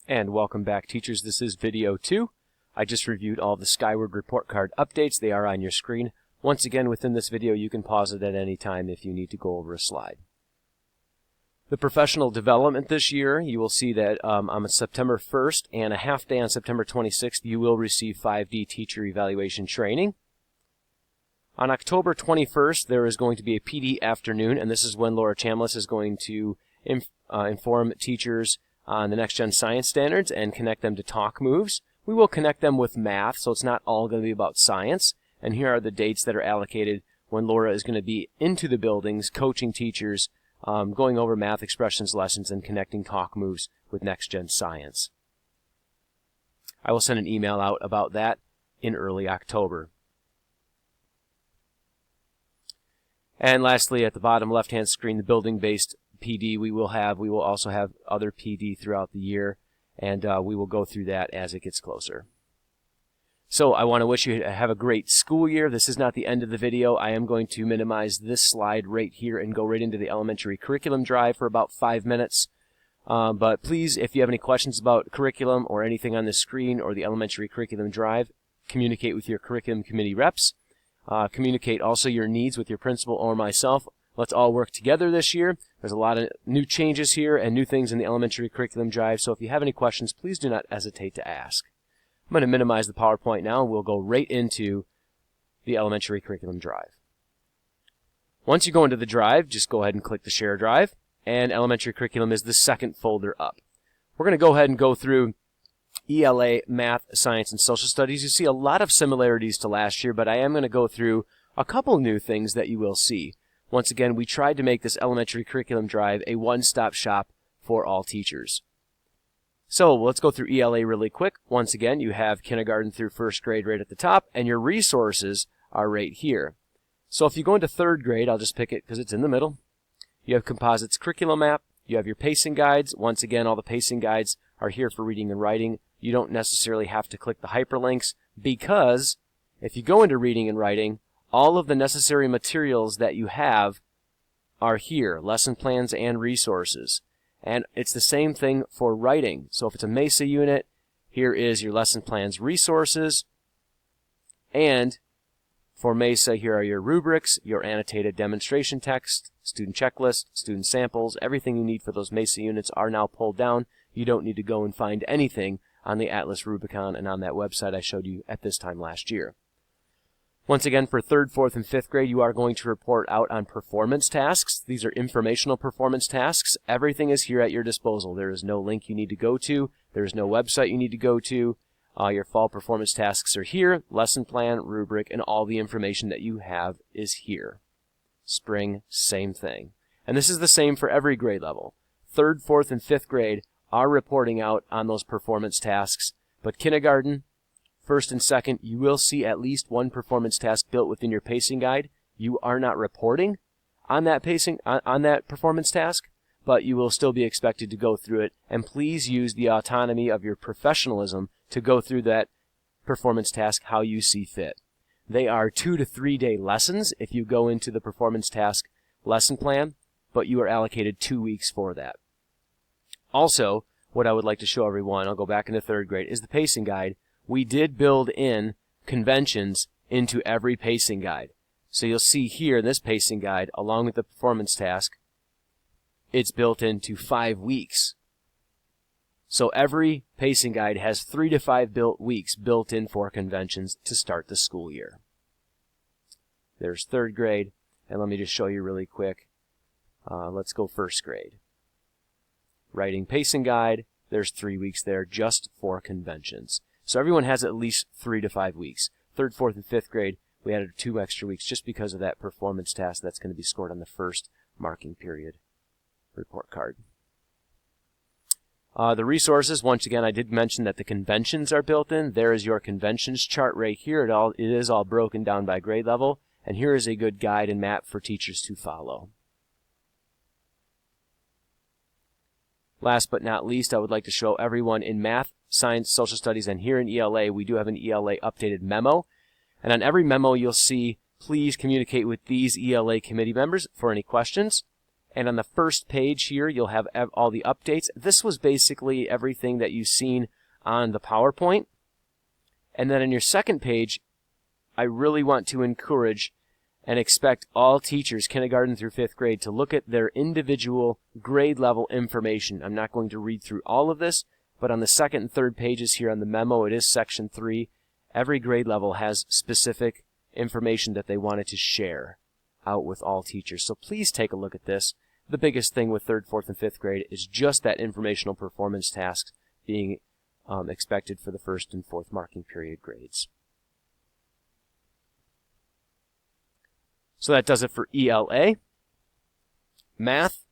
And welcome back, teachers. This is video 2. I just reviewed all the Skyward report card updates. They are on your screen. Once again, within this video, you can pause it at any time if you need to go over a slide. The professional development this year, you will see that on September 1st and a half day on September 26th, you will receive 5D teacher evaluation training. On October 21st, there is going to be a PD afternoon, and this is when Laura Chambliss is going to inform teachers on the next-gen science standards and connect them to talk moves. We will connect them with math, so it's not all going to be about science. And here are the dates that are allocated when Laura is going to be into the buildings, coaching teachers, going over math expressions lessons, and connecting talk moves with next-gen science. I will send an email out about that in early October. And lastly, at the bottom left-hand screen, the building-based PD we will also have other PD throughout the year, and we will go through that as it gets closer. So I want to wish you have a great school year. This is not the end of the video. I am going to minimize this slide right here and go right into the elementary curriculum drive for about 5 minutes. But please, if you have any questions about curriculum or anything on the screen or the elementary curriculum drive, communicate with your curriculum committee reps. Communicate also your needs with your principal or myself. Let's all work together this year. There's a lot of new changes here and new things in the elementary curriculum drive, so if you have any questions, please do not hesitate to ask. I'm going to minimize the PowerPoint now, and we'll go right into the elementary curriculum drive. Once you go into the drive, just go ahead and click the Share Drive, and elementary curriculum is the second folder up. We're going to go ahead and go through ELA, Math, Science, and Social Studies. You see a lot of similarities to last year, but I am going to go through a couple new things that you will see. Once again, we tried to make this elementary curriculum drive a one-stop shop for all teachers. So let's go through ELA really quick. Once again, you have kindergarten through first grade right at the top, and your resources are right here. So if you go into third grade, I'll just pick it because it's in the middle. You have Composites Curriculum Map. You have your pacing guides. Once again, all the pacing guides are here for reading and writing. You don't necessarily have to click the hyperlinks because if you go into reading and writing, all of the necessary materials that you have are here, lesson plans and resources. And it's the same thing for writing. So if it's a MESA unit, here is your lesson plans resources. And for MESA, here are your rubrics, your annotated demonstration text, student checklist, student samples. Everything you need for those MESA units are now pulled down. You don't need to go and find anything on the Atlas Rubicon and on that website I showed you at this time last year. Once again, for 3rd, 4th, and 5th grade, you are going to report out on performance tasks. These are informational performance tasks. Everything is here at your disposal. There is no link you need to go to. There is no website you need to go to. Your fall performance tasks are here. Lesson plan, rubric, and all the information that you have is here. Spring, same thing. And this is the same for every grade level. 3rd, 4th, and 5th grade are reporting out on those performance tasks, but kindergarten, 1st and 2nd, you will see at least one performance task built within your pacing guide. You are not reporting on that performance task, but you will still be expected to go through it. And please use the autonomy of your professionalism to go through that performance task how you see fit. They are 2 to 3 day lessons if you go into the performance task lesson plan, but you are allocated 2 weeks for that. Also, what I would like to show everyone, I'll go back into 3rd grade, is the pacing guide. We did build in conventions into every pacing guide. So you'll see here in this pacing guide, along with the performance task, it's built into 5 weeks. So every pacing guide has 3 to 5 weeks built in for conventions to start the school year. There's 3rd grade, and let me just show you really quick. Let's go 1st grade. Writing pacing guide, there's 3 weeks there just for conventions. So everyone has at least 3 to 5 weeks. 3rd, 4th, and 5th grade, we added 2 extra weeks just because of that performance task that's going to be scored on the first marking period report card. The resources, once again, I did mention that the conventions are built in. There is your conventions chart right here. It is all broken down by grade level, and here is a good guide and map for teachers to follow. Last but not least, I would like to show everyone in Math, Science, Social Studies, and here in ELA, we do have an ELA updated memo. And on every memo, you'll see, please communicate with these ELA committee members for any questions. And on the first page here, you'll have all the updates. This was basically everything that you've seen on the PowerPoint. And then on your second page, I really want to encourage and expect all teachers, kindergarten through 5th grade, to look at their individual grade level information. I'm not going to read through all of this, but on the second and third pages here on the memo, it is section 3. Every grade level has specific information that they wanted to share out with all teachers. So please take a look at this. The biggest thing with 3rd, 4th, and 5th grade is just that informational performance task being expected for the 1st and 4th marking period grades. So that does it for ELA. Math,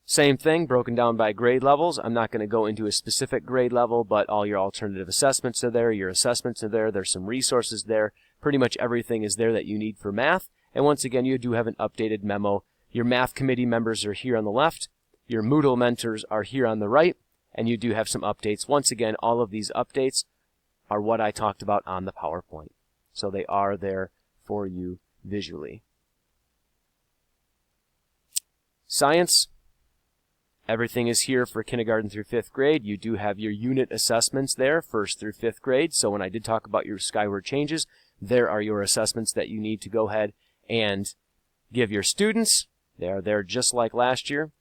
same thing, broken down by grade levels. I'm not going to go into a specific grade level, but all your alternative assessments are there, your assessments are there, there's some resources there. Pretty much everything is there that you need for math. And once again, you do have an updated memo. Your math committee members are here on the left, your Moodle mentors are here on the right, and you do have some updates. Once again, all of these updates are what I talked about on the PowerPoint. So they are there for you visually. Science, everything is here for kindergarten through 5th grade. You do have your unit assessments there, 1st through 5th grade. So when I did talk about your Skyward changes, there are your assessments that you need to go ahead and give your students. They are there just like last year.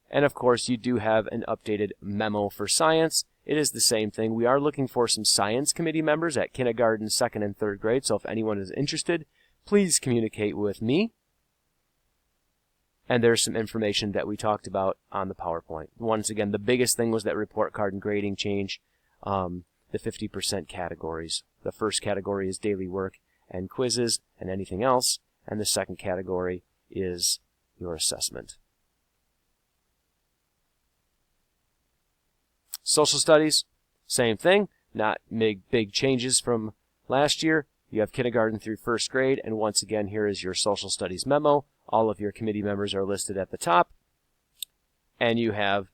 And of course, you do have an updated memo for science. It is the same thing. We are looking for some science committee members at kindergarten, 2nd, and 3rd grade. So if anyone is interested, please communicate with me. And there's some information that we talked about on the PowerPoint. Once again, the biggest thing was that report card and grading change, the 50% categories. The first category is daily work and quizzes and anything else. And the second category is your assessment. Social studies, same thing. Not big changes from last year. You have kindergarten through 1st grade, and once again, here is your social studies memo. All of your committee members are listed at the top, and you have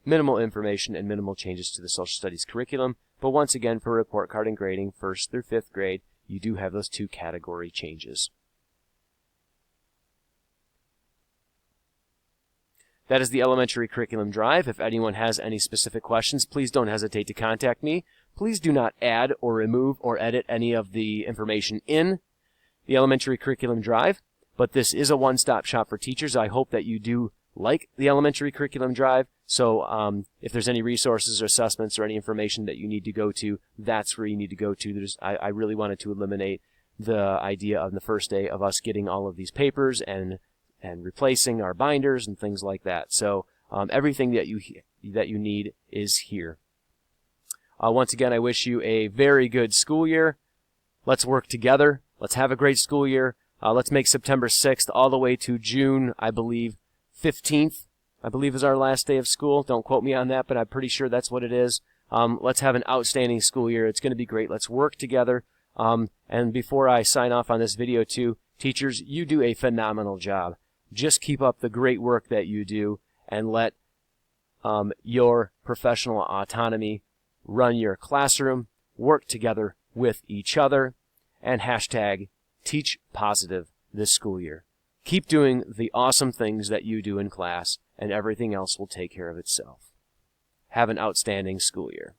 minimal information and minimal changes to the social studies curriculum. But once again, for report card and grading, 1st through 5th grade, you do have those 2 category changes. That is the elementary curriculum drive. If anyone has any specific questions, please don't hesitate to contact me. Please do not add or remove or edit any of the information in the elementary curriculum drive, but this is a one-stop shop for teachers. I hope that you do like the elementary curriculum drive. So if there's any resources or assessments or any information that you need to go to, that's where you need to go to. I really wanted to eliminate the idea on the first day of us getting all of these papers and replacing our binders and things like that. So everything that you need is here. Once again, I wish you a very good school year. Let's work together. Let's have a great school year. Let's make September 6th all the way to June, I believe, 15th, I believe is our last day of school. Don't quote me on that, but I'm pretty sure that's what it is. Let's have an outstanding school year. It's going to be great. Let's work together. And before I sign off on this video too, teachers, you do a phenomenal job. Just keep up the great work that you do and let your professional autonomy run your classroom, work together with each other, and hashtag teach positive this school year. Keep doing the awesome things that you do in class, and everything else will take care of itself. Have an outstanding school year.